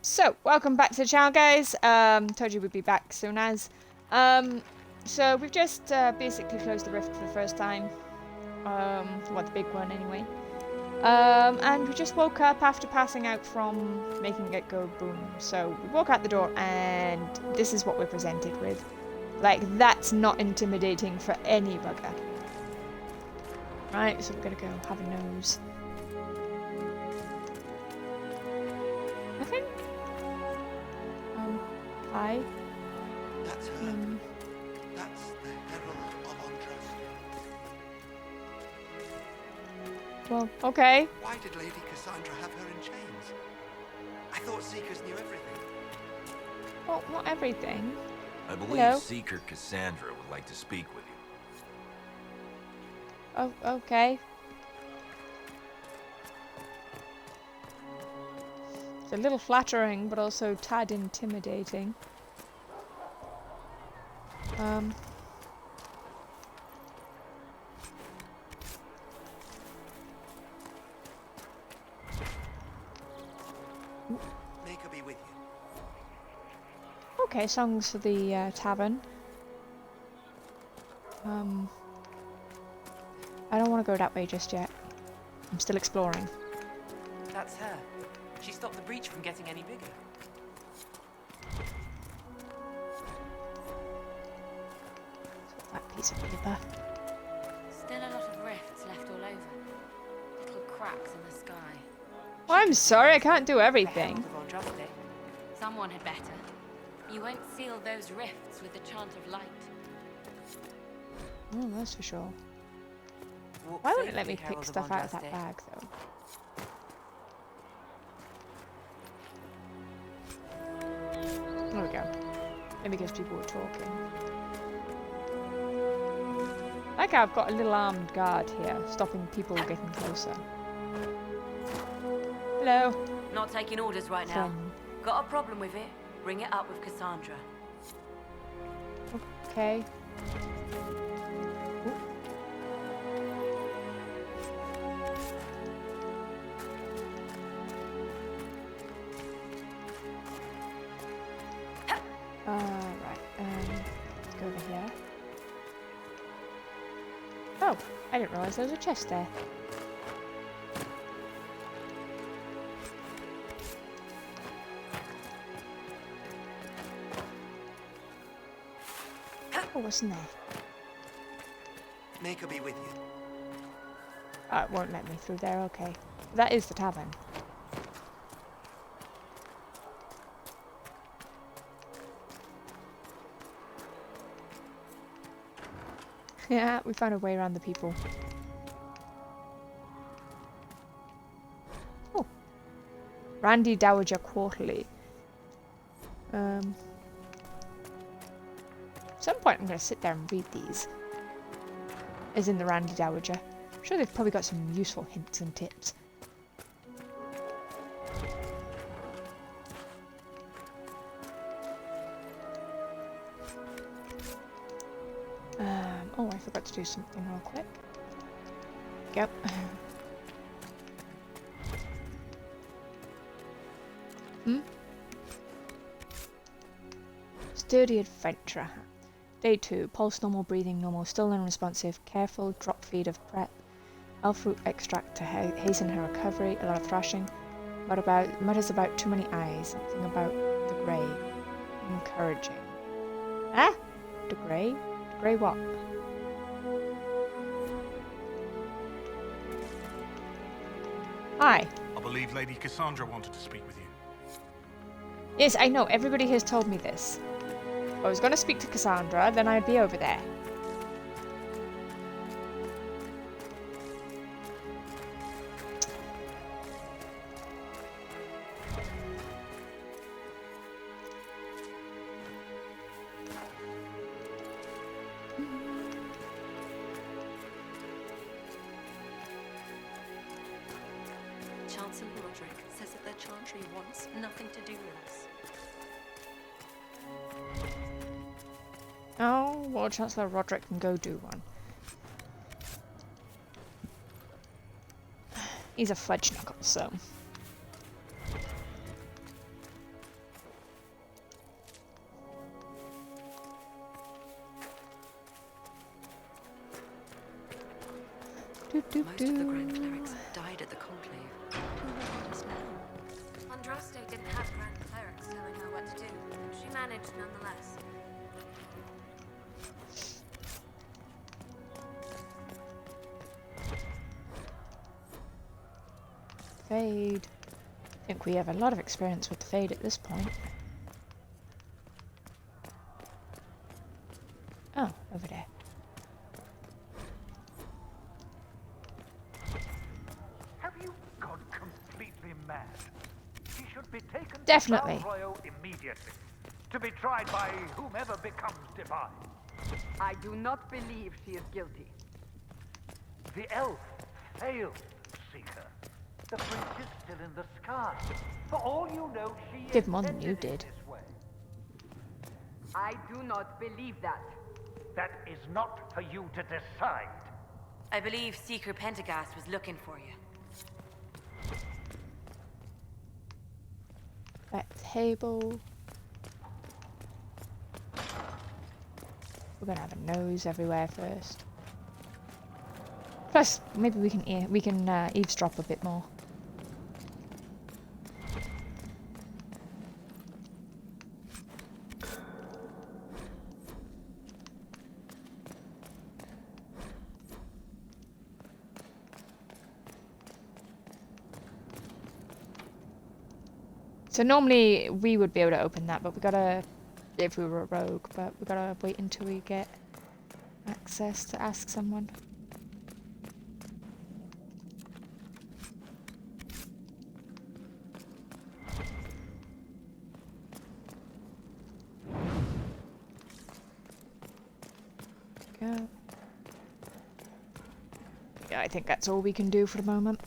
So, welcome back to the channel, guys. Told you we'd be back soon as. So we've just basically closed the rift for the first time. Well, the big one anyway. And we just woke up after passing out from making it go boom. So we walk out the door and this is what we're presented with. Like, that's not intimidating for any bugger. Right, so we're gonna go have a nose. I think. Hi. That's her. That's the Herald of Andros. Well, okay. Why did Lady Cassandra have her in chains? I thought Seekers knew everything. Well, not everything. I believe Hello? Seeker Cassandra would like to speak with you. Oh, okay. It's a little flattering, but also tad intimidating. Make her be with you. Okay, songs for the tavern. I don't want to go that way just yet. I'm still exploring. That's her. She stopped the breach from getting any bigger. That piece of paper. Still a lot of rifts left all over. Little cracks in the sky. Well, I'm sorry, I can't do The everything. Herald of Andraste. Someone had better. You won't seal those rifts with the chant of light. Oh, that's for sure. Walk Why wouldn't it let safely, me pick Herald of stuff out of that Andraste. bag, though? There we go. Maybe because people were talking. Like I've got a little armed guard here, stopping people getting closer. Hello. Not taking orders right now. Friend. Got a problem with it? Bring it up with Cassandra. Okay. Right, let's go over here. Oh, I didn't realise there was a chest there. Oh, what's in there? Make her be with you. Oh, it won't let me through there, okay. That is the tavern. Yeah, we found a way around the people. Oh. Randy Dowager Quarterly. At some point I'm going to sit there and read these. As in the Randy Dowager. I'm sure they've probably got some useful hints and tips. Oh, I forgot to do something real quick. Yep. Sturdy adventurer. Day 2. Pulse normal, breathing normal, still unresponsive. Careful drop feed of prep. Elf fruit extract to hasten her recovery. A lot of thrashing. Mutters about too many eyes. Something about the grey. Encouraging. Ah? The grey? The grey what? Hi. I believe Lady Cassandra wanted to speak with you. Yes, I know. Everybody has told me this. I was going to speak to Cassandra, then I'd be over there. Chancellor Roderick says that the Chantry wants nothing to do with us. Oh, well, Chancellor Roderick can go do one. He's a fudge knuckle, so. Most of the Grand Clerics died at the Conclave. Who will help us now? Andraste didn't have Grand Clerics telling her what to do, but she managed nonetheless. Fade. I think we have a lot of experience with the Fade at this point. Oh, over there. Have you gone completely mad? He should be taken Definitely. to Val Royal immediately, to be tried by whomever becomes divine. I do not believe she is guilty. The elf failed, Seeker. The bridge is still in the sky. For all you know, she Did more than you intended it did. this way. I do not believe that. That is not for you to decide. I believe Seeker Pentagast was looking for you. That table. We're gonna have a nose everywhere first. Plus, maybe we can eavesdrop a bit more. So normally we would be able to open that, but we gotta, if we were a rogue, but we gotta wait until we get access to ask someone. Go. Yeah, I think that's all we can do for the moment.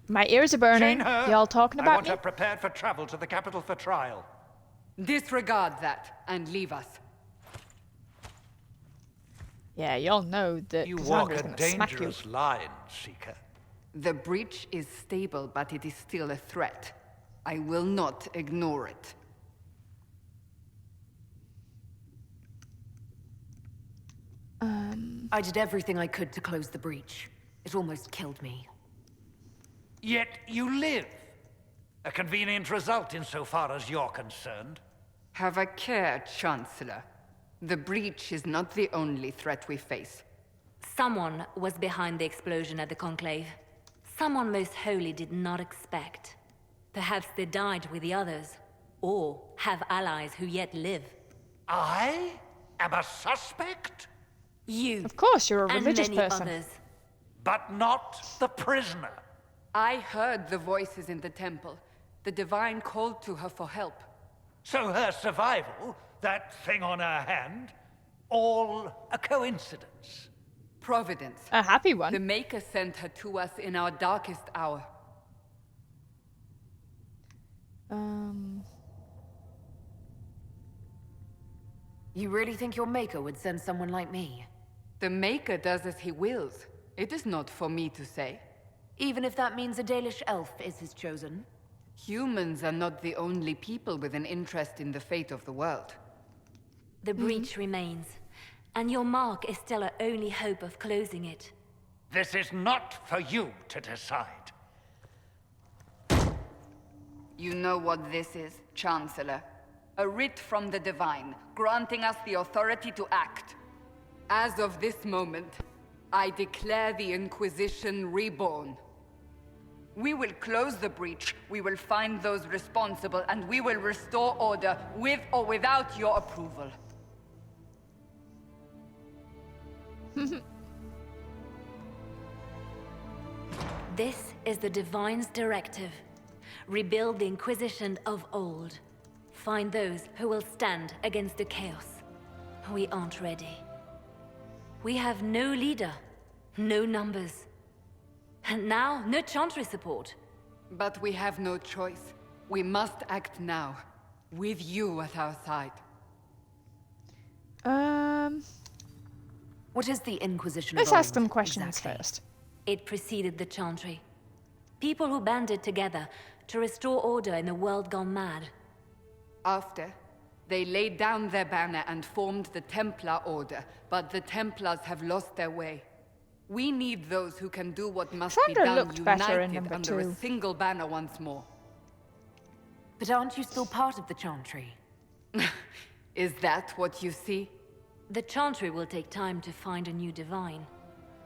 My ears are burning. Chain her. Y'all talking I about want me? her prepared for travel to the capital for trial. Disregard that and leave us. Yeah, y'all know that You Cassandra's walk a gonna smack you. dangerous line, Seeker. The breach is stable, but it is still a threat. I will not ignore it. I did everything I could to close the breach. It almost killed me. Yet you live. A convenient result insofar as you're concerned. Have a care, Chancellor. The breach is not the only threat we face. Someone was behind the explosion at the Conclave. Someone Most Holy did not expect. Perhaps they died with the others, or have allies who yet live. I am a suspect, You Of course, you're a and religious many person. others. but not the prisoner. I heard the voices in the temple. The Divine called to her for help. So her survival, that thing on her hand, all a coincidence. Providence. A happy one. The Maker sent her to us in our darkest hour. You really think your maker would send someone like me? The Maker does as he wills. It is not for me to say. Even if that means a Dalish elf is his chosen? Humans are not the only people with an interest in the fate of the world. The breach remains, and your mark is still our only hope of closing it. This is not for you to decide. You know what this is, Chancellor. A writ from the Divine, granting us the authority to act. As of this moment, I declare the Inquisition reborn. We will close the breach, we will find those responsible, and we will restore order with or without your approval. This is the Divine's directive. Rebuild the Inquisition of old. Find those who will stand against the chaos. We aren't ready. We have no leader, no numbers. And now, no Chantry support. But we have no choice. We must act now, with you at our side. What is the Inquisition Let's of ask old, them questions exactly? first. It preceded the Chantry. People who banded together to restore order in a world gone mad. After, they laid down their banner and formed the Templar Order, but the Templars have lost their way. We need those who can do what must be Sandra done looked better in united number under a 2. single banner once more. But aren't you still part of the Chantry? Is that what you see? The Chantry will take time to find a new divine.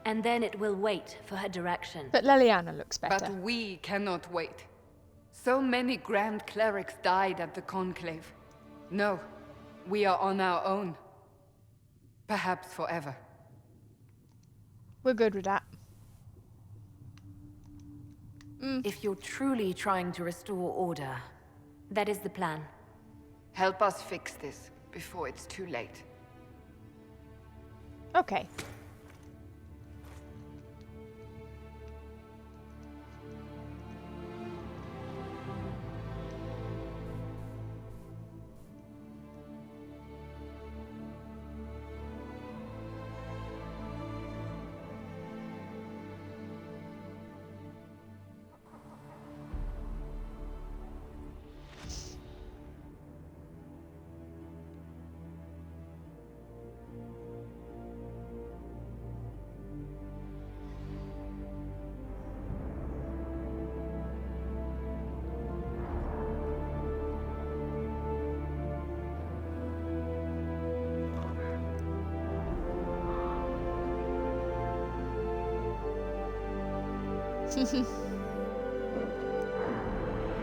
And then it will wait for her direction. But Leliana looks better. But we cannot wait. So many Grand Clerics died at the Conclave. No, we are on our own. Perhaps forever. We're good with that. If you're truly trying to restore order, That is the plan. Help us fix this before it's too late. Okay.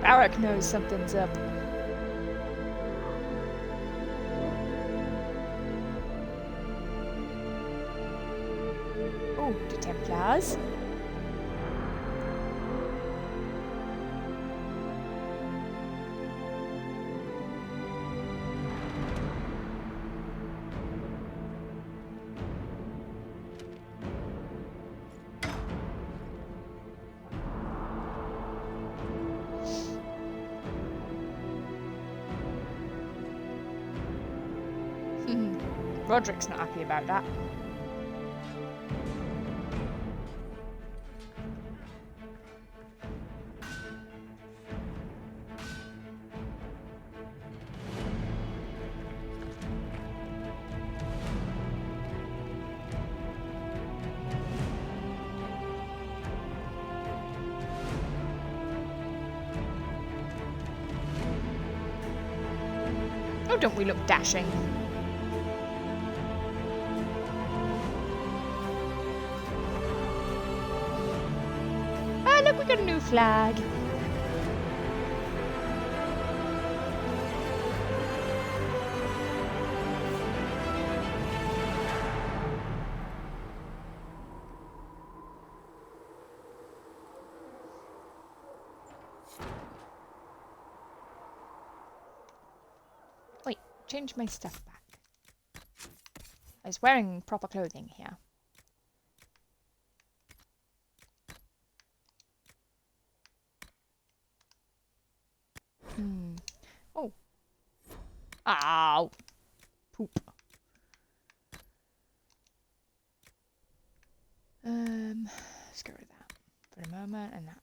Barak knows something's up. Oh, the Templars. Roderick's not happy about that. Oh, don't we look dashing? Ah, look, we got a new flag. Wait, change my stuff back. I was wearing proper clothing here. Oh. Ow. Poop. Let's get rid of that for a moment and that.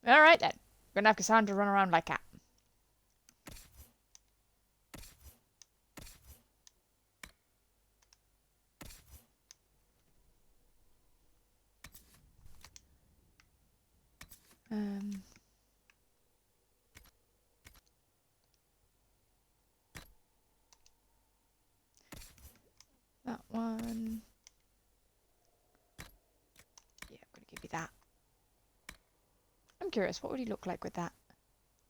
Alright then. We're gonna have Cassandra run around like that. That one. Yeah, I'm gonna give you that. I'm curious, what would he look like with that?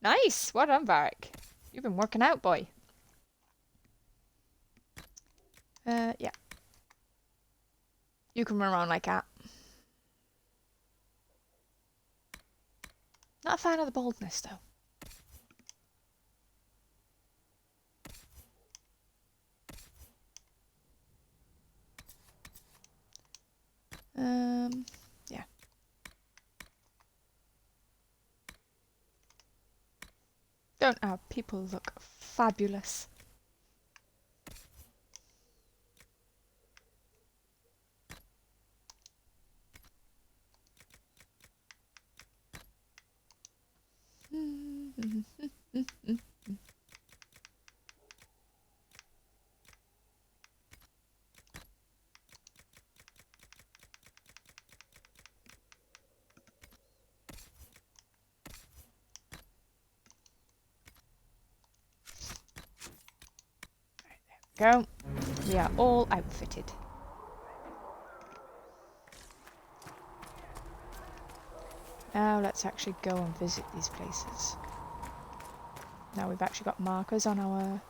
Nice! Well done, Varric. You've been working out, boy. Yeah. You can run around like that. Not a fan of the baldness, though. Yeah. Don't our people look fabulous? Go. We are all outfitted. Now let's actually go and visit these places. Now we've actually got markers on our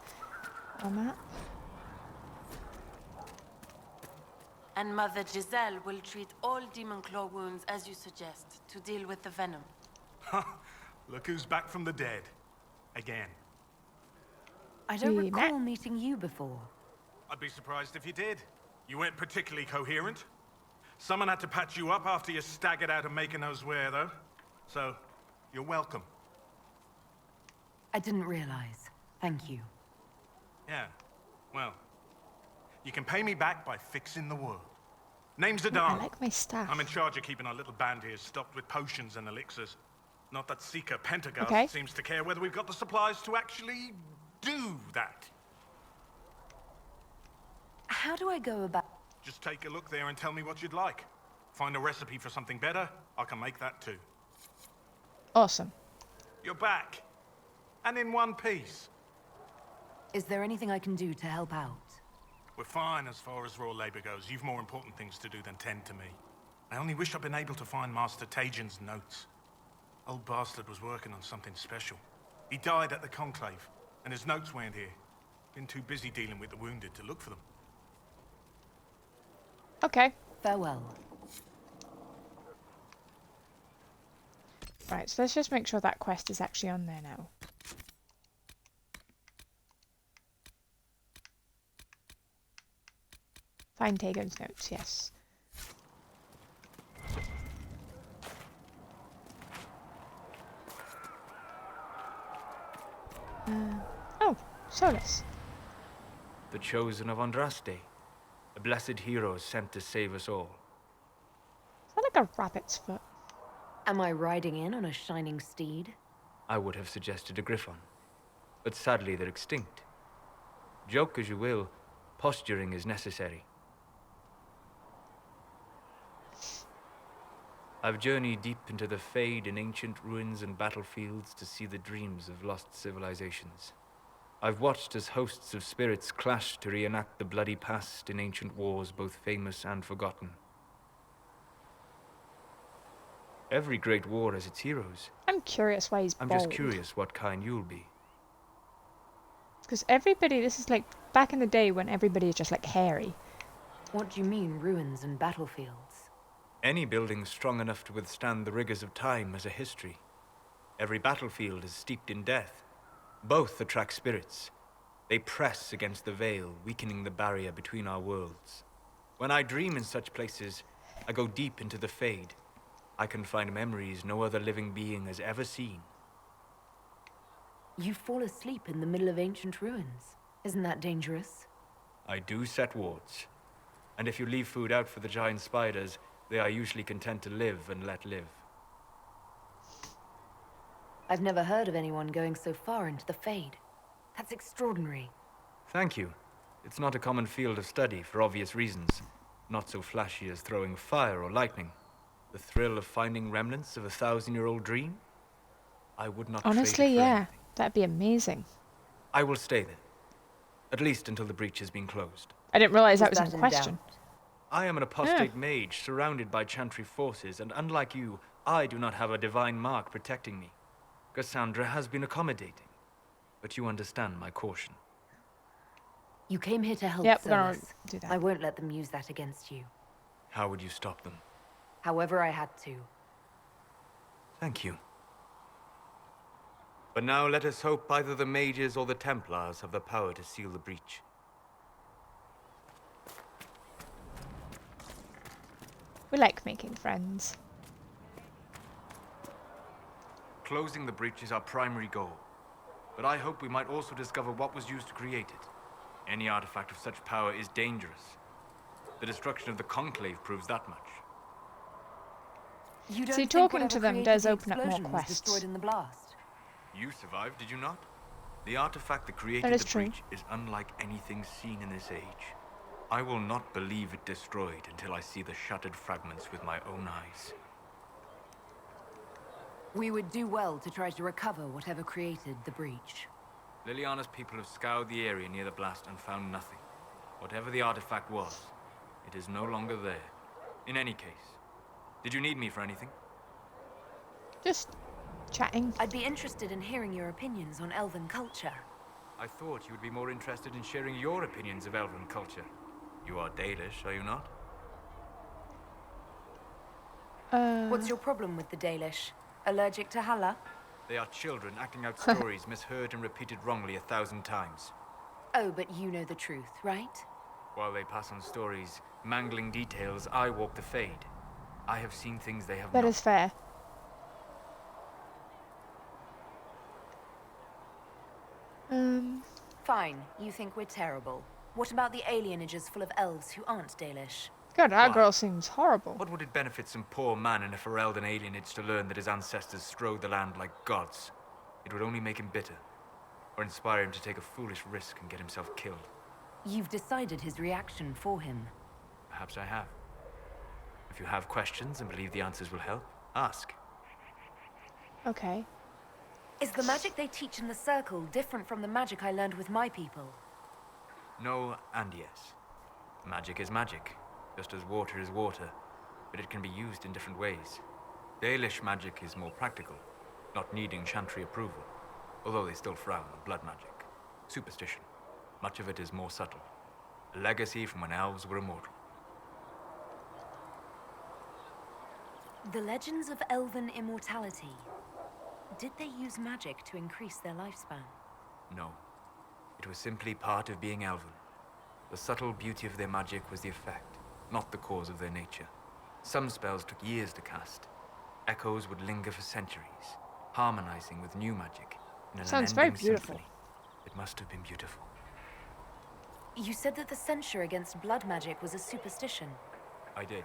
map. And Mother Giselle will treat all demon claw wounds as you suggest to deal with the venom. Look who's back from the dead. Again. I don't We recall met. meeting you before. I'd be surprised if you did. You weren't particularly coherent. Someone had to patch you up after you staggered out of making those wear, though. So, you're welcome. I didn't realize. Thank you. Yeah, well, you can pay me back by fixing the world. Name's I Adam. like my staff. I'm in charge of keeping our little band here stocked with potions and elixirs. Not that Seeker Pentagast Okay. seems to care whether we've got the supplies to actually do that. How do I go about... Just take a look there and tell me what you'd like. Find a recipe for something better, I can make that too. Awesome. You're back. And in one piece. Is there anything I can do to help out? We're fine as far as raw labor goes. You've more important things to do than tend to me. I only wish I'd been able to find Master Tajin's notes. Old bastard was working on something special. He died at the Conclave, and his notes weren't here. Been too busy dealing with the wounded to look for them. Okay. Farewell. Right, so let's just make sure that quest is actually on there now. Find Tagon's notes, yes. Oh, Solus. The chosen of Andraste, a blessed hero sent to save us all. Is that like a rabbit's foot? Am I riding in on a shining steed? I would have suggested a griffon, but sadly they're extinct. Joke as you will, posturing is necessary. I've journeyed deep into the Fade in ancient ruins and battlefields to see the dreams of lost civilizations. I've watched as hosts of spirits clash to reenact the bloody past in ancient wars both famous and forgotten. Every great war has its heroes. I'm curious why he's I'm bald. just curious what kind you'll be. Because everybody, this is like back in the day when everybody is just like hairy. What do you mean, ruins and battlefields? Any building strong enough to withstand the rigors of time has a history. Every battlefield is steeped in death. Both attract spirits. They press against the veil, weakening the barrier between our worlds. When I dream in such places, I go deep into the Fade. I can find memories no other living being has ever seen. You fall asleep in the middle of ancient ruins. Isn't that dangerous? I do set wards. And if you leave food out for the giant spiders, they are usually content to live and let live. I've never heard of anyone going so far into the Fade. That's extraordinary. Thank you. It's not a common field of study for obvious reasons. Not so flashy as throwing fire or lightning. The thrill of finding remnants of a 1,000-year-old dream? I would not trade it Honestly, for yeah. anything. That'd be amazing. I will stay then. At least until the breach has been closed. I didn't realise that was Is in that in question. I am an apostate mage surrounded by Chantry forces, and unlike you, I do not have a divine mark protecting me. Cassandra has been accommodating, but you understand my caution. You came here to help Yep, we're gonna Solus. do that. I won't let them use that against you. How would you stop them? However I had to. Thank you. But now let us hope either the mages or the Templars have the power to seal the breach. We like making friends. Closing the breach is our primary goal. But I hope we might also discover what was used to create it. Any artifact of such power is dangerous. The destruction of the Conclave proves that much. You don't See, think talking whatever to them created does the open up more explosion was quests. destroyed in the blast? You survived, did you not? The artifact that That created is the true. breach is unlike anything seen in this age. I will not believe it destroyed until I see the shattered fragments with my own eyes. We would do well to try to recover whatever created the breach. Liliana's people have scoured the area near the blast and found nothing. Whatever the artifact was, it is no longer there. In any case, did you need me for anything? Just chatting. I'd be interested in hearing your opinions on elven culture. I thought you would be more interested in sharing your opinions of elven culture. You are Dalish, are you not? What's your problem with the Dalish? Allergic to Halla? They are children acting out stories misheard and repeated wrongly 1,000 times. Oh, but you know the truth, right? While they pass on stories, mangling details, I walk the Fade. I have seen things they have That not. is fair. Fine, you think we're terrible. What about the alienages full of elves who aren't Dalish? God, our Why? girl seems horrible. What would it benefit some poor man in a Ferelden alienage to learn that his ancestors strode the land like gods? It would only make him bitter, or inspire him to take a foolish risk and get himself killed. You've decided his reaction for him. Perhaps I have. If you have questions and believe the answers will help, ask. Okay. Is the magic they teach in the Circle different from the magic I learned with my people? No and yes. Magic is magic, just as water is water, but it can be used in different ways. Dalish magic is more practical, not needing chantry approval, although they still frown on blood magic. Superstition. Much of it is more subtle. A legacy from when elves were immortal. The legends of elven immortality. Did they use magic to increase their lifespan? No. It was simply part of being elven. The subtle beauty of their magic was the effect, not the cause of their nature. Some spells took years to cast. Echoes would linger for centuries, harmonizing with new magic in an Sounds very unending beautiful. symphony. It must have been beautiful. You said that the censure against blood magic was a superstition. I did.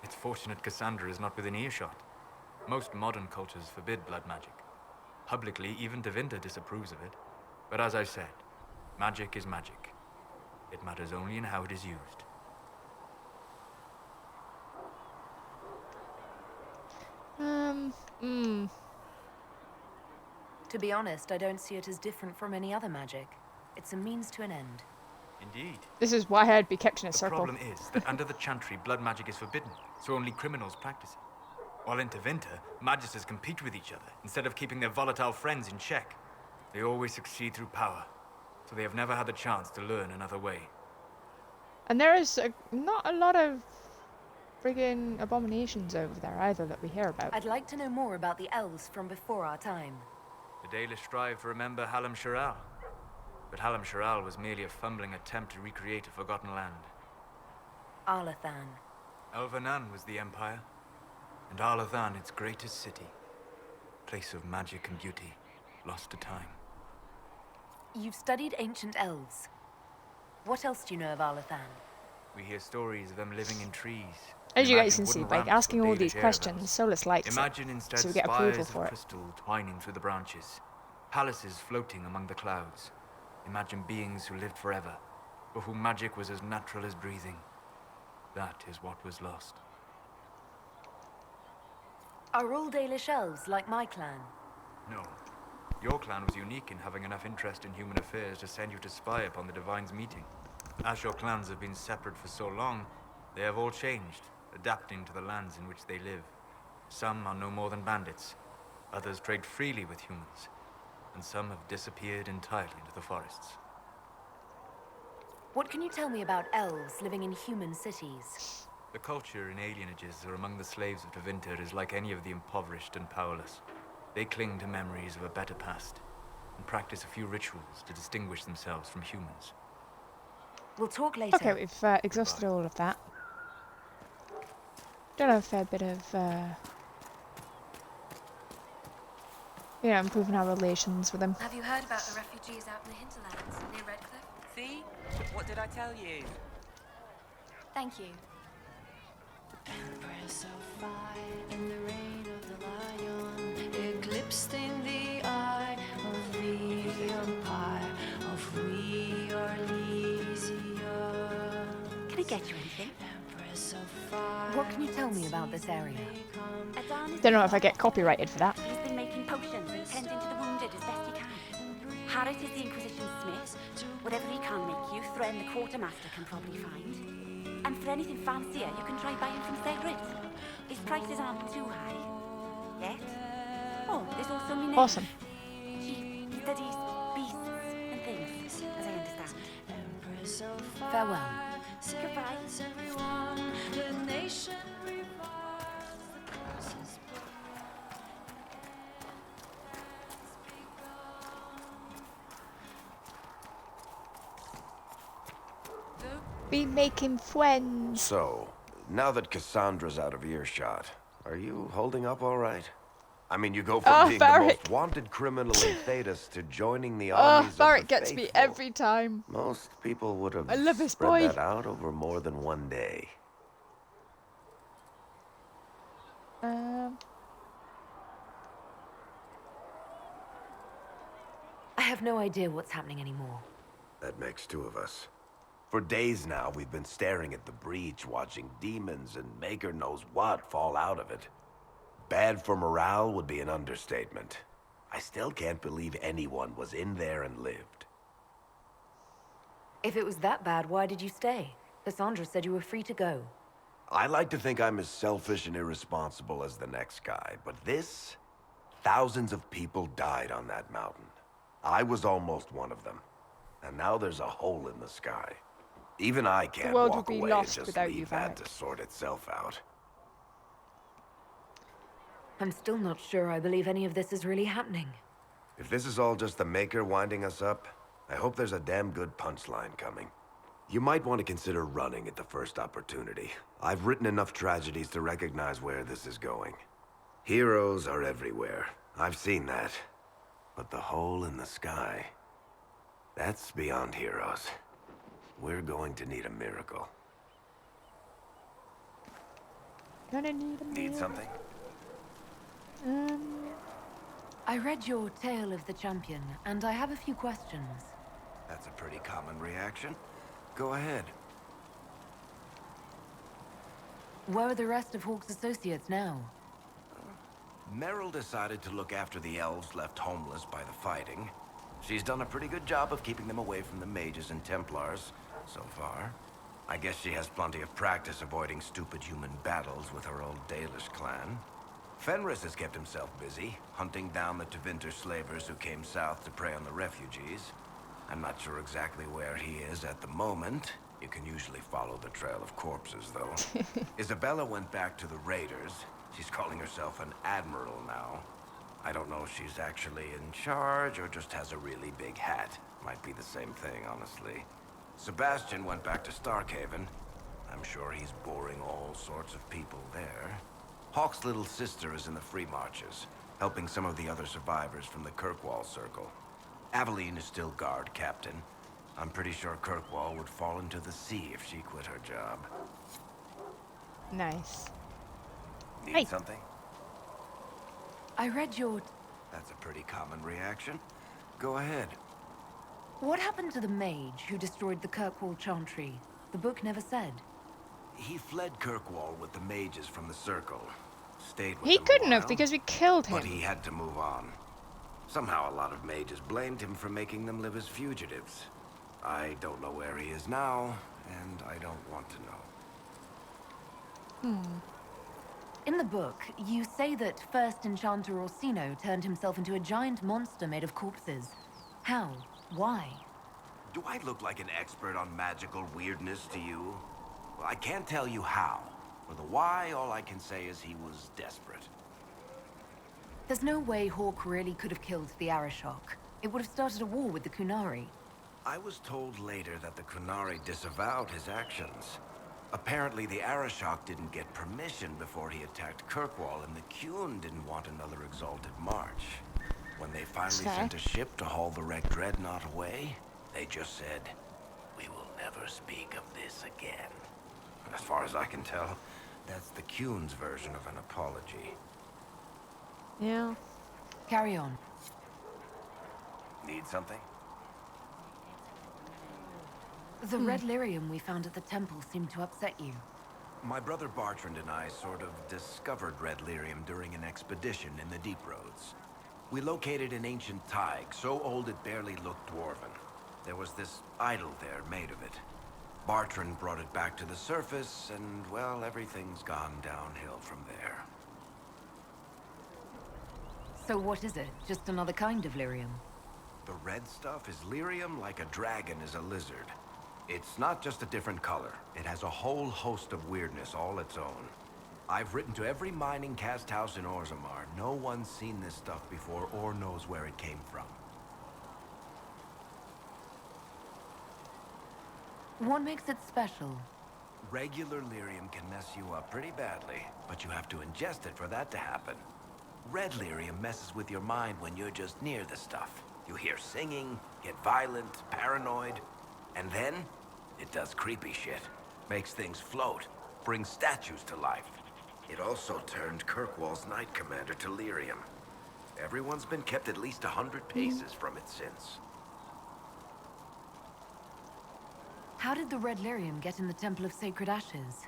It's fortunate Cassandra is not within earshot. Most modern cultures forbid blood magic. Publicly, even Tevinter disapproves of it. But as I said, magic is magic. It matters only in how it is used. To be honest, I don't see it as different from any other magic. It's a means to an end. Indeed. This is why I'd be kept in a The circle. problem is that under the Chantry, blood magic is forbidden, so only criminals practice it. While in Tevinter, magisters compete with each other instead of keeping their volatile friends in check. They always succeed through power, so they have never had the chance to learn another way. And there is not a lot of friggin' abominations over there either that we hear about. I'd like to know more about the elves from before our time. The Dalish strive to remember Hallam Sharal. But Hallam Sharal was merely a fumbling attempt to recreate a forgotten land. Arlathan. Elvanan was the empire, and Arlathan its greatest city. Place of magic and beauty, lost to time. You've studied ancient elves. What else do you know of Arlathan? We hear stories of them living in trees. As you guys Imagine can see, wooden by ramps asking with all Dalish these air questions, bells. Solus likes Imagine it, instead so we get spires approval of for it. crystal twining through the branches, palaces floating among the clouds. Imagine beings who lived forever, for whom magic was as natural as breathing. That is what was lost. Are all Dalish elves like my clan? No. Your clan was unique in having enough interest in human affairs to send you to spy upon the Divine's meeting. As your clans have been separate for so long, they have all changed, adapting to the lands in which they live. Some are no more than bandits, others trade freely with humans, and some have disappeared entirely into the forests. What can you tell me about elves living in human cities? The culture in alienages or among the slaves of Tevinter is like any of the impoverished and powerless. They cling to memories of a better past, and practice a few rituals to distinguish themselves from humans. We'll talk later. Okay, we've exhausted all of that. Done a fair bit of, improving our relations with them. Have you heard about the refugees out in the hinterlands near Redcliffe? See? What did I tell you? Thank you. Empress of fire in the reign of the lion, eclipsed in the eye. get you anything? What can you tell me about this area? Don't know if I get copyrighted for that. He's been making potions and tending to the wounded as best he can. Harris is the Inquisition smith. Whatever he can make you, Thren the quartermaster can probably find. And for anything fancier, you can try buying from Cedric. His prices aren't too high. Yet. Oh, there's also Minerva. Awesome. She studies beasts and things, as I understand. Farewell. Goodbye. Be making friends. So, now that Cassandra's out of earshot, are you holding up all right? I mean, you go from being the most wanted criminal in Thedas to joining the armies of the Barrett gets me faithful. every time. Most people would have I love this spread boy. that out over more than one day. I have no idea what's happening anymore. That makes two of us. For days now, we've been staring at the breach, watching demons and maker knows what fall out of it. Bad for morale would be an understatement. I still can't believe anyone was in there and lived. If it was that bad, why did you stay? Cassandra said you were free to go. I like to think I'm as selfish and irresponsible as the next guy, but this... Thousands of people died on that mountain. I was almost one of them. And now there's a hole in the sky. Even I can't world walk would be away lost and just without leave you, that Varric. to sort itself out. I'm still not sure I believe any of this is really happening. If this is all just the Maker winding us up, I hope there's a damn good punchline coming. You might want to consider running at the first opportunity. I've written enough tragedies to recognize where this is going. Heroes are everywhere. I've seen that. But the hole in the sky... that's beyond heroes. We're going to need a miracle. Gonna need a Need meal. something? I read your Tale of the Champion, and I have a few questions. That's a pretty common reaction. Go ahead. Where are the rest of Hawke's associates now? Merrill decided to look after the elves left homeless by the fighting. She's done a pretty good job of keeping them away from the mages and Templars, so far. I guess she has plenty of practice avoiding stupid human battles with her old Dalish clan. Fenris has kept himself busy, hunting down the Tevinter slavers who came south to prey on the refugees. I'm not sure exactly where he is at the moment. You can usually follow the trail of corpses, though. Isabella went back to the raiders. She's calling herself an admiral now. I don't know if she's actually in charge or just has a really big hat. Might be the same thing, honestly. Sebastian went back to Starkhaven. I'm sure he's boring all sorts of people there. Hawke's little sister is in the Free Marches, helping some of the other survivors from the Kirkwall Circle. Aveline is still guard captain. I'm pretty sure Kirkwall would fall into the sea if she quit her job. Nice. Need something? I read your... That's a pretty common reaction. Go ahead. What happened to the mage who destroyed the Kirkwall Chantry? The book never said. He fled Kirkwall with the mages from the Circle. Stayed with He them a couldn't have while, because we killed him. but he had to move on. Somehow a lot of mages blamed him for making them live as fugitives. I don't know where he is now, and I don't want to know. In the book, you say that first Enchanter Orsino turned himself into a giant monster made of corpses. How? Why? Do I look like an expert on magical weirdness to you? Well, I can't tell you how. For the why, all I can say is he was desperate. There's no way Hawke really could have killed the Arashok. It would have started a war with the Kunari. I was told later that the Kunari disavowed his actions. Apparently, the Arashok didn't get permission before he attacked Kirkwall, and the Qun didn't want another exalted march. When they finally sent a ship to haul the wrecked dreadnought away, they just said, "We will never speak of this again." As far as I can tell, that's the Qun's version of an apology. Yeah. Carry on. Need something? The red lyrium we found at the temple seemed to upset you. My brother Bartrand and I sort of discovered red lyrium during an expedition in the Deep Roads. We located an ancient thaig, so old it barely looked dwarven. There was this idol there made of it. Bartrand brought it back to the surface, and, well, everything's gone downhill from there. So what is it? Just another kind of lyrium? The red stuff is lyrium like a dragon is a lizard. It's not just a different color. It has a whole host of weirdness all its own. I've written to every mining cast house in Orzammar. No one's seen this stuff before or knows where it came from. What makes it special? Regular lyrium can mess you up pretty badly, but you have to ingest it for that to happen. Red lyrium messes with your mind when you're just near the stuff. You hear singing, get violent, paranoid, and then it does creepy shit. Makes things float, brings statues to life. It also turned Kirkwall's Knight Commander to lyrium. Everyone's been kept at least 100 paces from it since. How did the red lyrium get in the Temple of Sacred Ashes?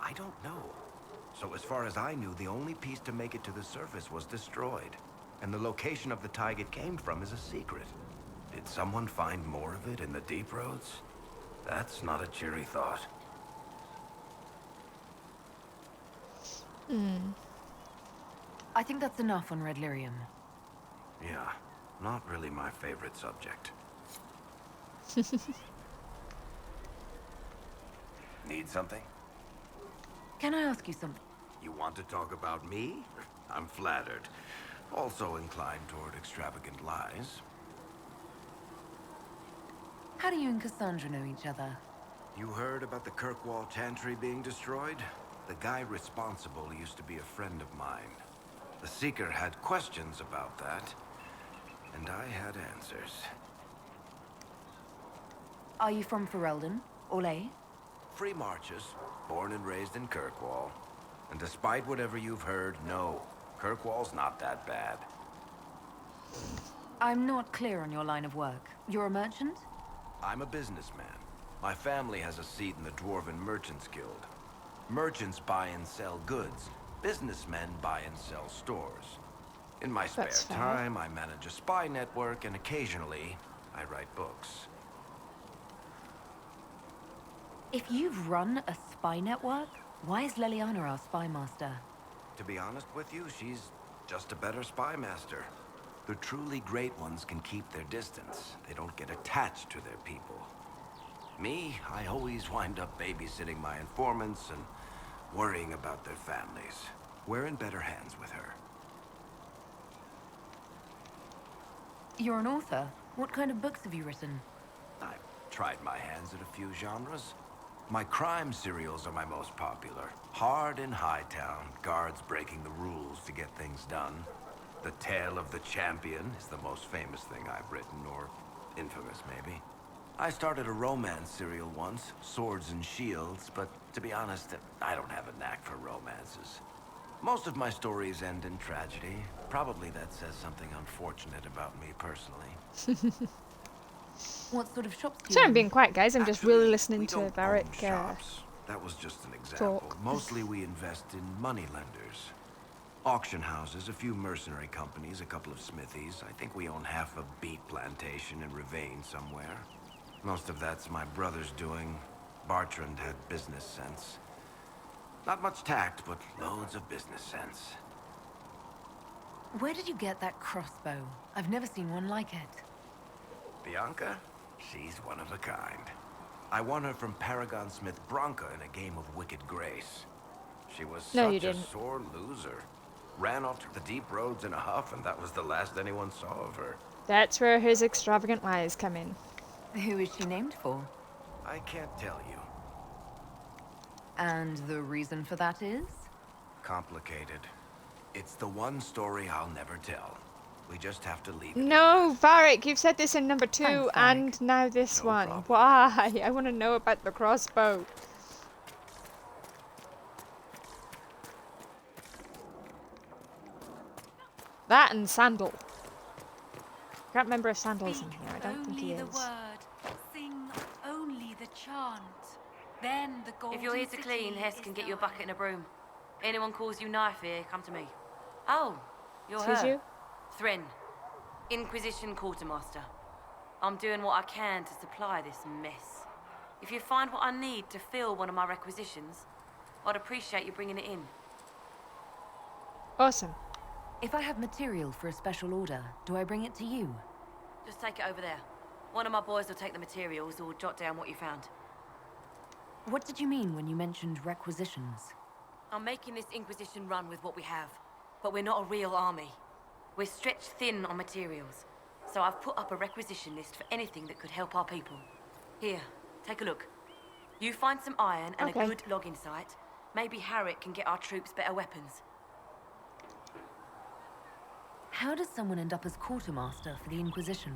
I don't know. So as far as I knew, the only piece to make it to the surface was destroyed. And the location of the thaig it came from is a secret. Did someone find more of it in the Deep Roads? That's not a cheery thought. I think that's enough on red lyrium. Yeah, not really my favorite subject. Need something? Can I ask you something? You want to talk about me? I'm flattered. Also inclined toward extravagant lies. How do you and Cassandra know each other? You heard about the Kirkwall Chantry being destroyed? The guy responsible used to be a friend of mine. The Seeker had questions about that, and I had answers. Are you from Ferelden? Orlais? Free Marches, born and raised in Kirkwall. And despite whatever you've heard, no, Kirkwall's not that bad. I'm not clear on your line of work. You're a merchant? I'm a businessman. My family has a seat in the Dwarven Merchants Guild. Merchants buy and sell goods. Businessmen buy and sell stores. In my spare time, I manage a spy network, and occasionally, I write books. If you've run a spy network, why is Leliana our spy master? To be honest with you, she's just a better spy master. The truly great ones can keep their distance. They don't get attached to their people. Me, I always wind up babysitting my informants and worrying about their families. We're in better hands with her. You're an author. What kind of books have you written? I've tried my hands at a few genres. My crime serials are my most popular. Hard in Hightown, guards breaking the rules to get things done. The Tale of the Champion is the most famous thing I've written, or infamous maybe. I started a romance serial once, Swords and Shields, but to be honest, I don't have a knack for romances. Most of my stories end in tragedy. Probably that says something unfortunate about me personally. What sort of shops do you Sorry, I'm own? being quiet, guys. I'm just really listening to Varric shops. That was just an example. talk. Mostly we invest in money lenders. Auction houses, a few mercenary companies, a couple of smithies. I think we own half a beet plantation in Ravane somewhere. Most of that's my brother's doing. Bartrand had business sense. Not much tact, but loads of business sense. Where did you get that crossbow? I've never seen one like it. Bianca? She's one of a kind. I won her from Paragon Smith Bronca in a game of Wicked Grace. She was such a sore loser. Ran off to the Deep Roads in a huff, and that was the last anyone saw of her. That's where his extravagant lies come in. Who is she named for? I can't tell you. And the reason for that is? Complicated. It's the one story I'll never tell. We just have to leave it. No, Varric, you've said this in number 2 Thanks, and now this one. Why? I want to know about the crossbow. That and Sandal. Can't remember if Sandal's in here. I don't think he is. Sing only Then the golden If you're here to city clean, Hess is can get you a thine. bucket and a broom. Anyone calls you knife here, come to me. Oh, you're Excuse her. you? Thren, Inquisition Quartermaster. I'm doing what I can to supply this mess. If you find what I need to fill one of my requisitions, I'd appreciate you bringing it in. Awesome. If I have material for a special order, do I bring it to you? Just take it over there. One of my boys will take the materials or jot down what you found. What did you mean when you mentioned requisitions? I'm making this Inquisition run with what we have, but we're not a real army. We're stretched thin on materials, so I've put up a requisition list for anything that could help our people. Here, take a look. You find some iron and Okay. a good logging site. Maybe Harriet can get our troops better weapons. How does someone end up as quartermaster for the Inquisition?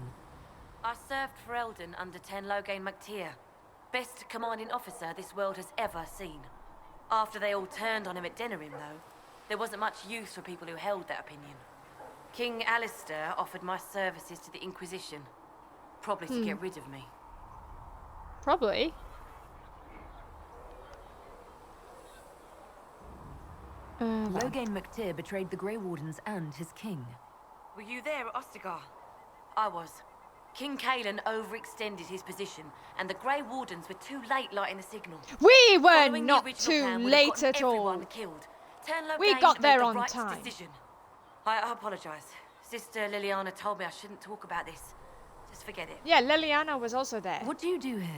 I served for Eldon under Ten Loghain MacTier. Best commanding officer this world has ever seen. After they all turned on him at Denerim, though, there wasn't much use for people who held that opinion. King Alistair offered my services to the Inquisition, probably to get rid of me. Probably. Well. Loghain MacTier betrayed the Grey Wardens and his king. Were you there at Ostagar? I was. King Kaelan overextended his position, and the Grey Wardens were too late lighting the signal. We were Following the not original too plan would have late gotten at all. everyone killed. Ten We Loghain got made there the on right time. Decision. I apologize. Sister Liliana told me I shouldn't talk about this. Just forget it. Yeah, Liliana was also there. What do you do here?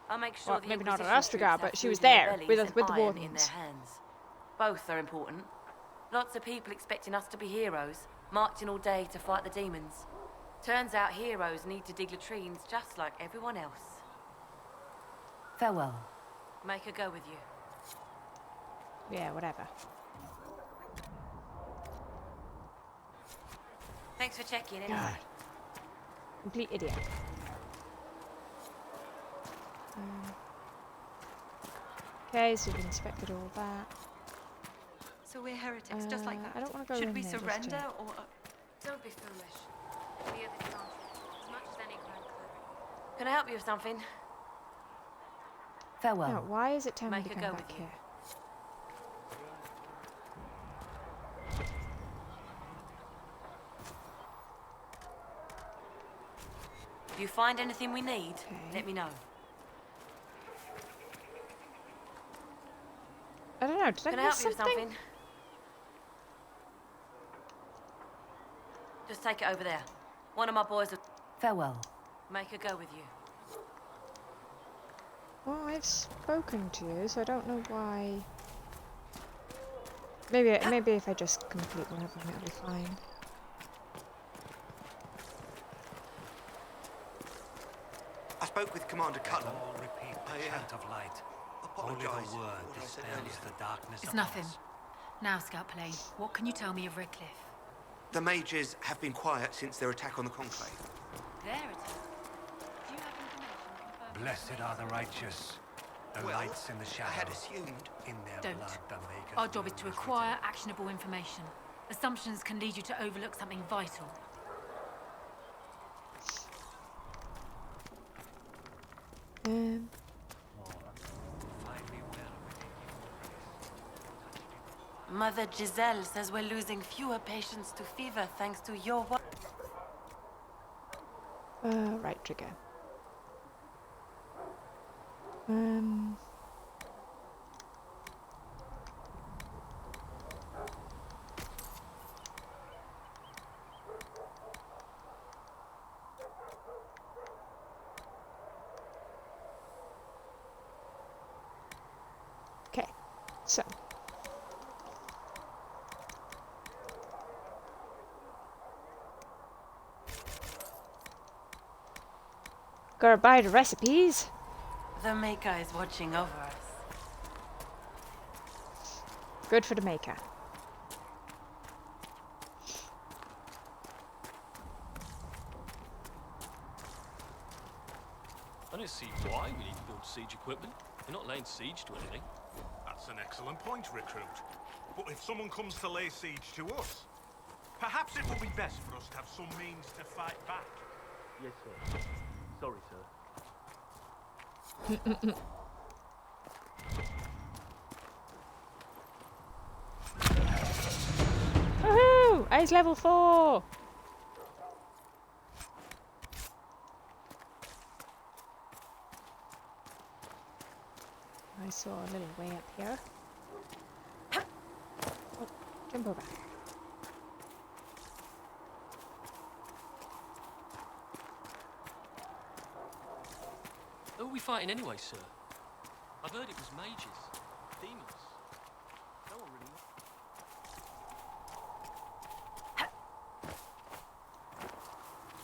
I make sure Well, the maybe not at Inquisition Ostagar, troops but have she was food in their there bellies with and the iron in Wardens. their hands. Both are important. Lots of people expecting us to be heroes, marching all day to fight the demons. Turns out heroes need to dig latrines just like everyone else. Farewell. Make her go with you. Yeah, whatever. Thanks for checking anyway. God. Complete idiot. Okay, so we've inspected all that. So we're heretics, just like that. I don't want to go Should in we there just surrender yet. or... Don't be foolish. We are the Chantry, as much as any Grand Cleric. Can I help you with something? Farewell. No, why is it telling me Make to her come go back with you. here? If you find anything we need, let me know. I don't know, did Can I I miss help you with something? something? Just take it over there. One of my boys will Farewell. make her go with you. Well, I've spoken to you, so I don't know why. Maybe if I just complete one of them, it'll be fine. I spoke with Commander Cullen. All repeat the I, chant of light. apologise Only for the word what I said dispels earlier. the darkness It's of nothing. us. Now, Scout Plane, what can you tell me of Redcliffe? The mages have been quiet since their attack on the Conclave. There it is. Do you have information confirming... Blessed are the righteous, the Well, lights in the I had shadow. assumed. In their Don't. blood the makers Our job is to rule as acquire written. actionable information. Assumptions can lead you to overlook something vital. Um, Find me well within Mother Giselle says we're losing fewer patients to fever thanks to your work. right trigger. Um. Okay, so. Gotta buy the recipes. The Maker is watching over us. Good for the maker. I don't see why we need to build siege equipment. We're not laying siege to anything. That's an excellent point, recruit. But if someone comes to lay siege to us, perhaps it would be best for us to have some means to fight back. Yes, sir. Sorry, sir. Woohoo! Ace level 4! I saw a little way up here. Oh, jump over. Who are we fighting anyway, sir? I've heard it was mages, demons. No one really knows.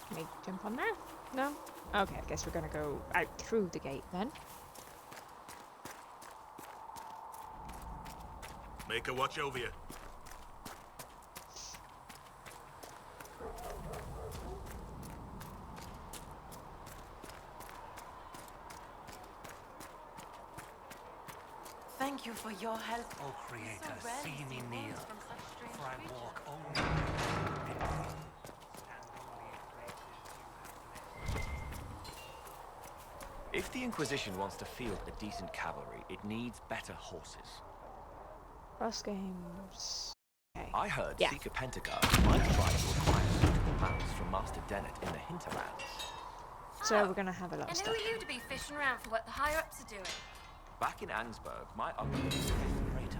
Can we jump on there? No? Okay, I guess we're gonna go out through the gate then. Make her watch over you. Thank you for your help. O Creator, So rare to see me see kneel, wards from such strange for I creatures. walk only in victory. Stand only in places you have blessed. If the Inquisition wants to field a decent cavalry, it needs better horses. Cross games. Okay. I heard Yeah. Seeker Pentagon might try to acquire suitable mounts from Master Dennett in the hinterlands. So we're gonna have a lot of And who stuff. are you to be fishing around for what the higher-ups are doing? Back in Ansburg, my uncle was a fifth praetor.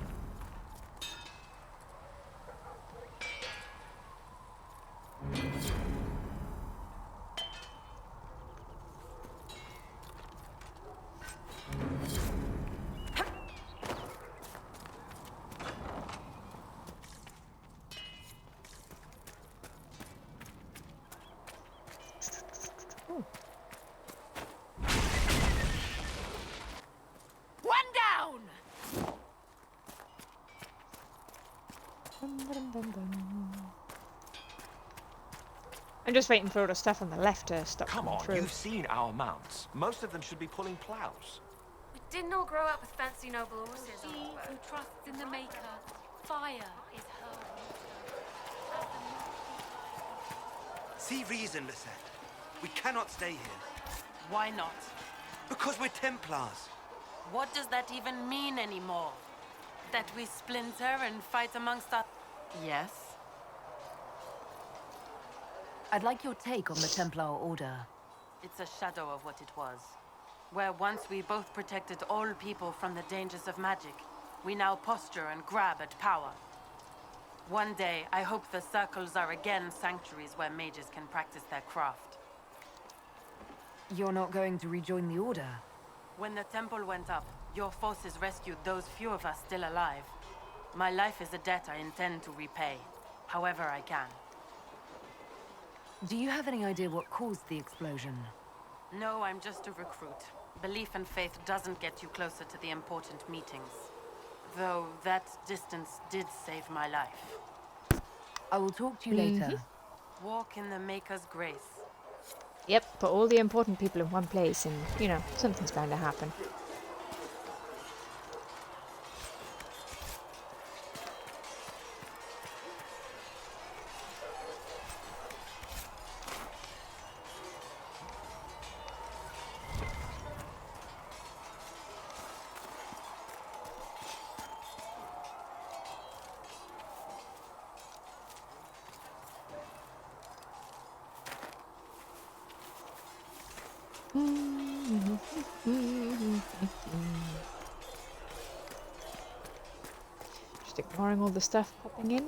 One down! I'm just waiting for all the stuff on the left to stop Come coming on, through. you've seen our mounts. Most of them should be pulling plows. We didn't all grow up with fancy noble horses. He who trusts in the Maker, fire is her water. See reason, Lisette. We cannot stay here. Why not? Because we're Templars. What does that even mean anymore? That we splinter and fight amongst us? Yes. I'd like your take on the Templar Order. It's a shadow of what it was. Where once we both protected all people from the dangers of magic, we now posture and grab at power. One day, I hope the circles are again sanctuaries where mages can practice their craft. You're not going to rejoin the Order? When the temple went up, your forces rescued those few of us still alive. My life is a debt I intend to repay, however I can. Do you have any idea what caused the explosion? No, I'm just a recruit. Belief and faith doesn't get you closer to the important meetings. Though that distance did save my life. I will talk to you later. Walk in the Maker's grace. Yep, put all the important people in one place and, you know, something's bound to happen. Just ignoring all the stuff popping in.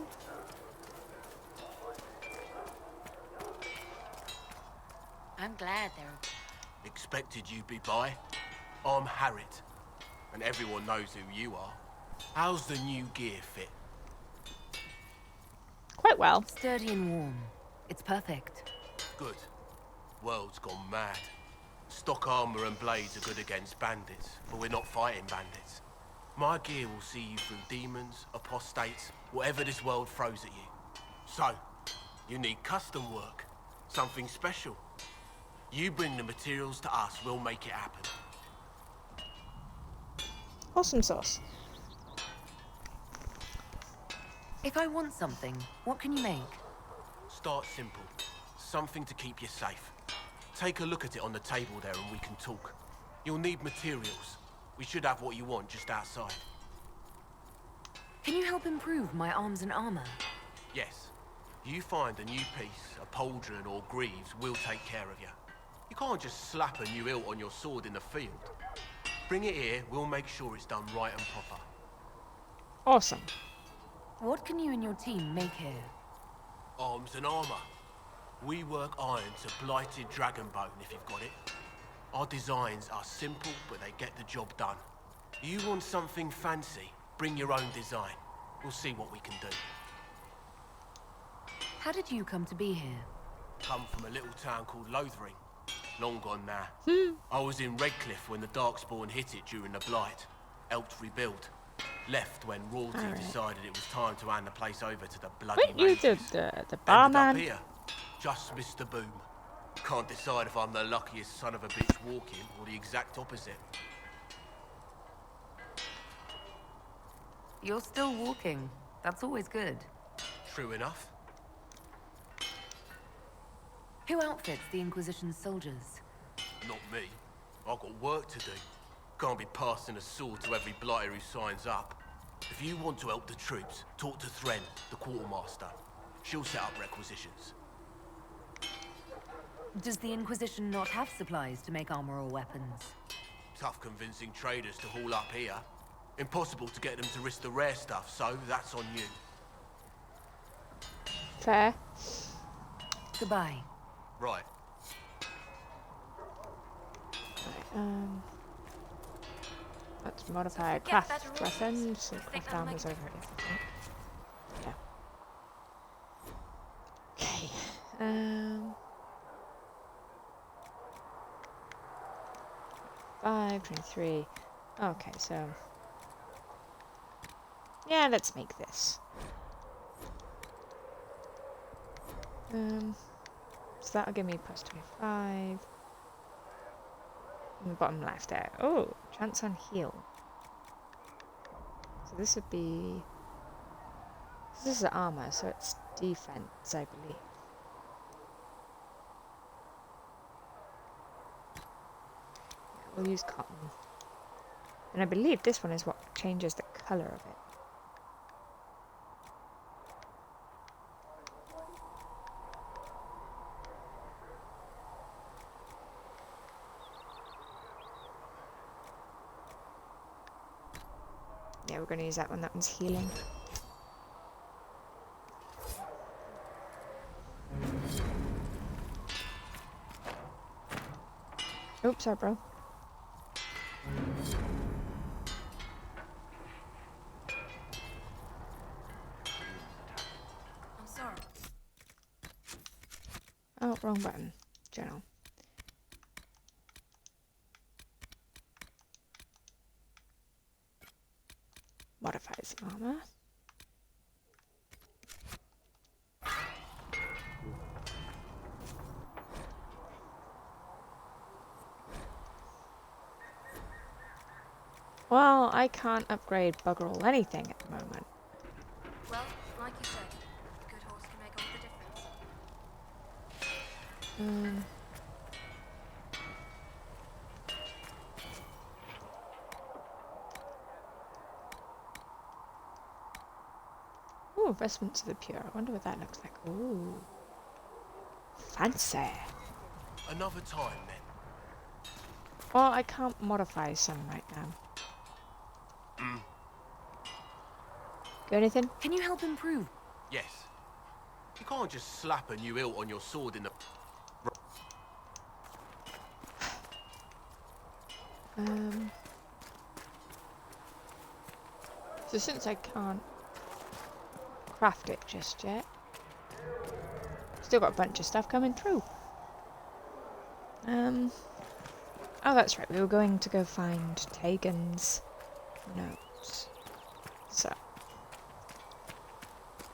I'm glad they're... Expected you'd be by. I'm Harriet, and everyone knows who you are. How's the new gear fit? Quite well. Sturdy and warm. It's perfect. Good. World's gone mad. Stock armor and blades are good against bandits, but we're not fighting bandits. My gear will see you through demons, apostates, whatever this world throws at you. So, you need custom work, something special. You bring the materials to us, we'll make it happen. Awesome sauce. If I want something, what can you make? Start simple. Something to keep you safe. Take a look at it on the table there and we can talk. You'll need materials. We should have what you want just outside. Can you help improve my arms and armor? Yes. You find a new piece, a pauldron or greaves, we'll take care of you. You can't just slap a new hilt on your sword in the field. Bring it here, we'll make sure it's done right and proper. Awesome. What can you and your team make here? Arms and armor. We work iron to blighted dragon bone if you've got it. Our designs are simple, but they get the job done. You want something fancy? Bring your own design. We'll see what we can do. How did you come to be here? Come from a little town called Lothering. Long gone now. I was in Redcliffe when the Darkspawn hit it during the Blight. Helped rebuild. Left when royalty decided it was time to hand the place over to the bloody Wait, you mages. the Ended barman? up here. Just missed the boom. Can't decide if I'm the luckiest son of a bitch walking or the exact opposite. You're still walking. That's always good. True enough. Who outfits the Inquisition's soldiers? Not me. I've got work to do. Can't be passing a sword to every blighter who signs up. If you want to help the troops, talk to Thren, the quartermaster. She'll set up requisitions. Does the Inquisition not have supplies to make armor or weapons? Tough convincing traders to haul up here. Impossible to get them to risk the rare stuff, so that's on you. Fair. Goodbye. Right. Let's modify craft weapons. So craft armor's over here. Yeah. Okay. 523. Okay, so yeah, let's make this. So that'll give me plus 25. In the bottom left there. Oh, chance on heal. So this would be. This is armor, so it's defense, I believe. Yeah, we'll use cotton. And I believe this one is what changes the colour of it. Yeah, we're going to use that one. That one's healing. Oops, sorry, bro. I'm sorry. Oh, wrong button. Journal. Modifies armor. Well, I can't upgrade bugger all anything at the moment. Well, like you said, a good horse can make all the difference. Ooh, vestments of the pure. I wonder what that looks like. Ooh. Fancy. Another time, then. Well, I can't modify some right now. Got anything? Can you help improve? Yes. You can't just slap a new hilt on your sword in the... So since I can't craft it just yet, still got a bunch of stuff coming through. Oh, that's right. We were going to go find Tegan's notes. So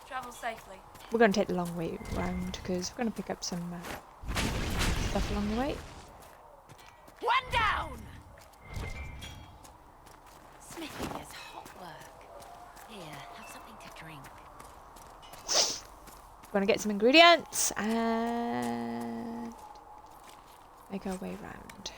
Travel safely. we're going to take the long way round because we're going to pick up some stuff along the way. One down! Smithing is hot work. Here, have something to drink. We're going to get some ingredients and make our way round.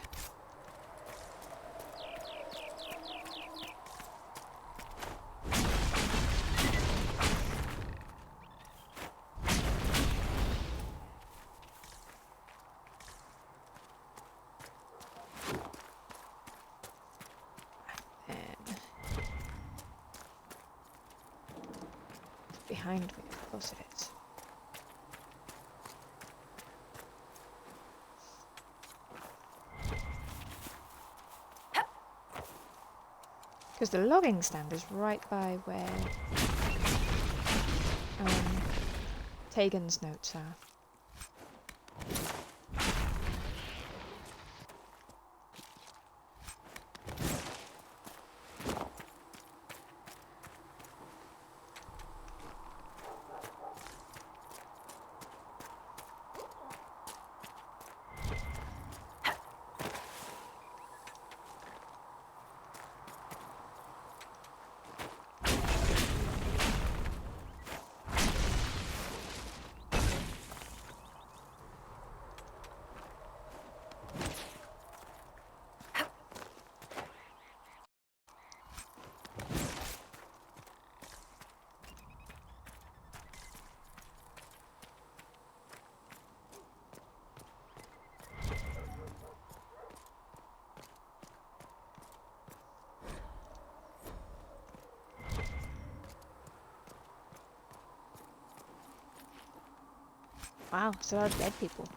behind me. Of course it is. Because the logging stand is right by where Tegan's notes are. Wow, so are dead people.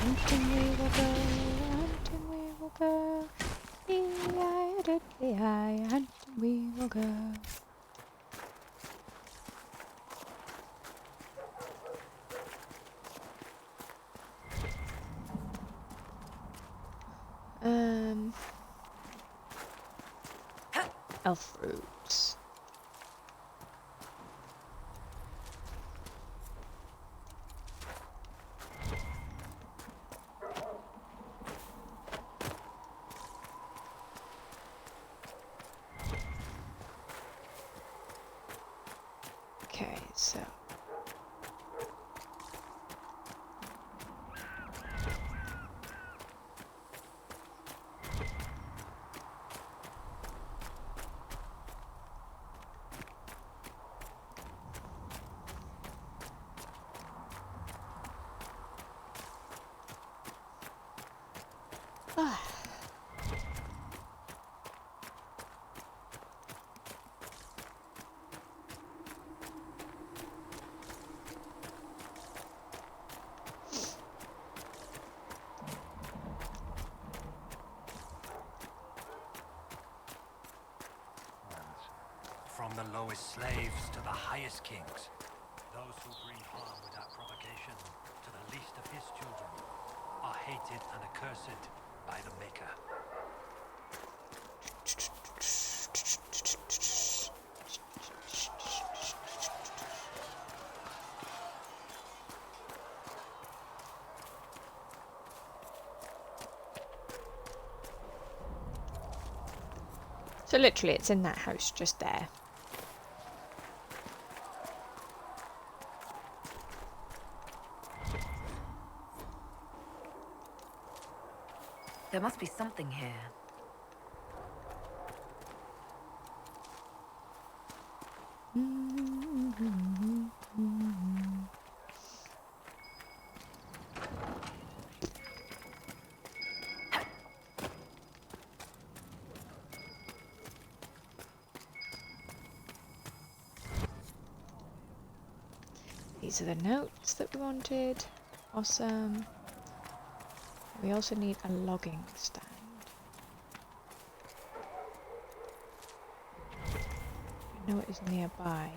Hunting we will go, hunting we will go. E-I-D-I, hunting we will go. Elf roots. Okay, so From the lowest slaves to the highest kings, those who bring harm without provocation to the least of his children are hated and accursed by the Maker. So literally it's in that house just there. There must be something here. These are the notes that we wanted. Awesome. We also need a logging stand. I know it is nearby.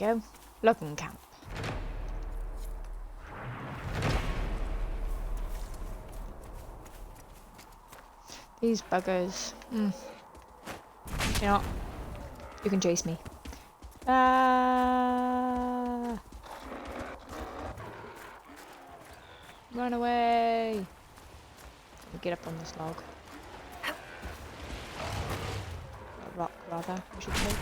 go. Logging camp. These buggers. You know what? You can chase me. Run away! Let me get up on this log. A rock, rather, I should say.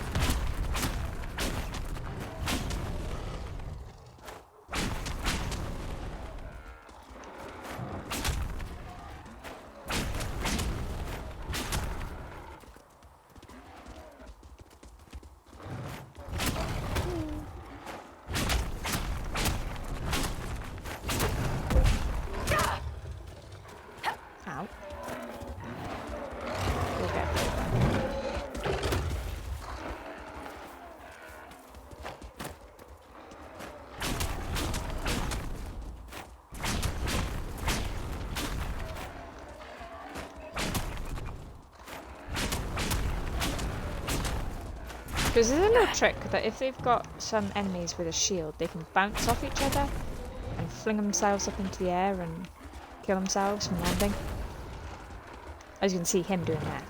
Because there's a little trick that if they've got some enemies with a shield, they can bounce off each other and fling themselves up into the air and kill themselves from landing. As you can see him doing that.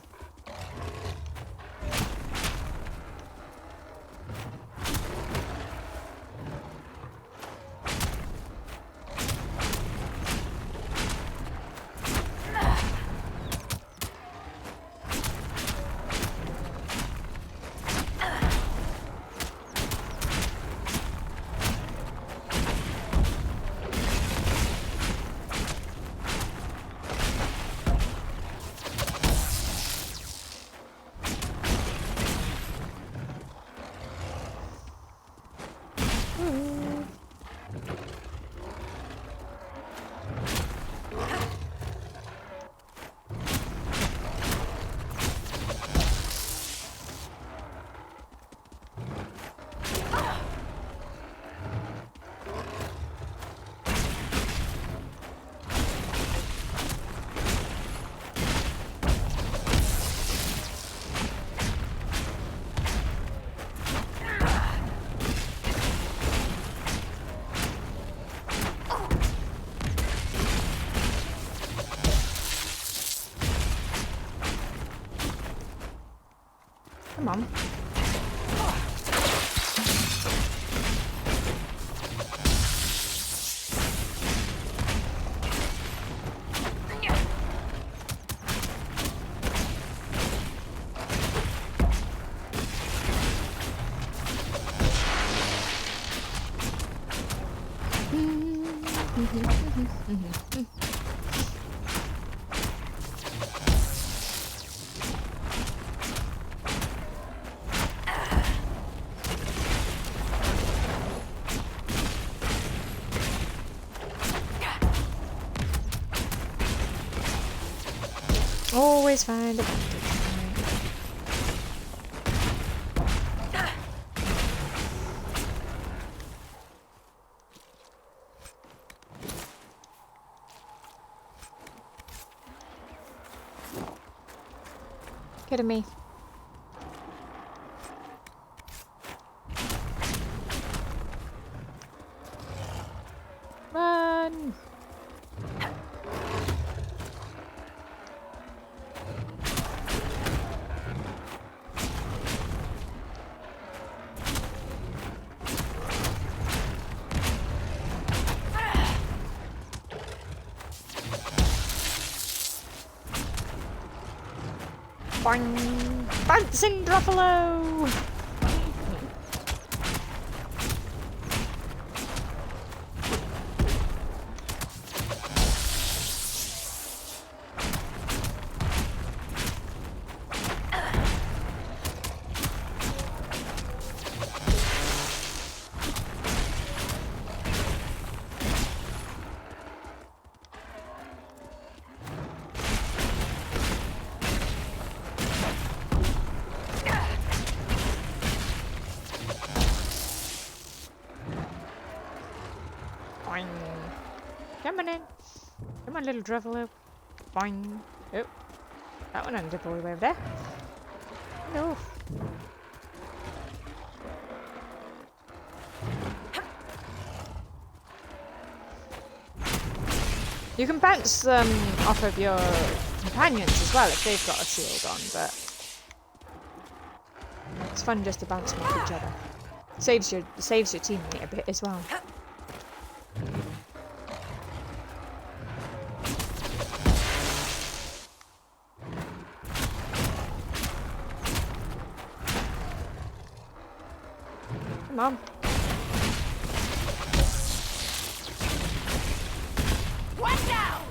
Come on. Always find a vantage point. Kidding me. Run! Boing! Bouncing Gruffalo! Come on in. Come on, little Druffalo. Boing. Oh. That one ended up all the way over there. No. You can bounce them off of your companions as well if they've got a shield on, but it's fun just to bounce them off each other. Saves your teammate a bit as well. Come on. One down!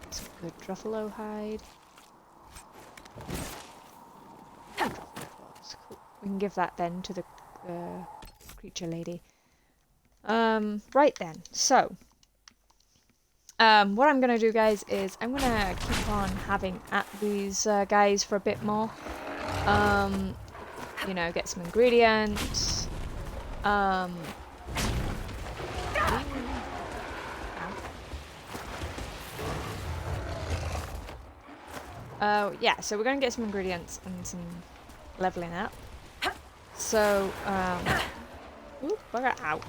It's a good Truffalo hide. We can give that then to the creature lady. Right then, so what I'm gonna do, guys, is I'm gonna keep on having at these guys for a bit more. You know, get some ingredients. Yeah, so we're gonna get some ingredients and some leveling up. So, ooh, bugger out.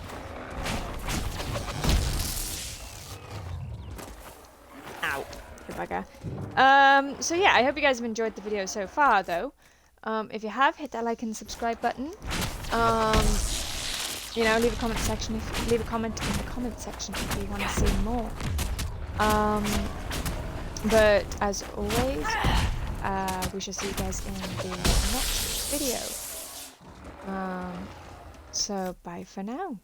Ow, you bugger. So yeah, I hope you guys have enjoyed the video so far, though. If you have, hit that like and subscribe button. You know, leave a comment in the comment section if you want to see more. But as always, we shall see you guys in the next video. So bye for now.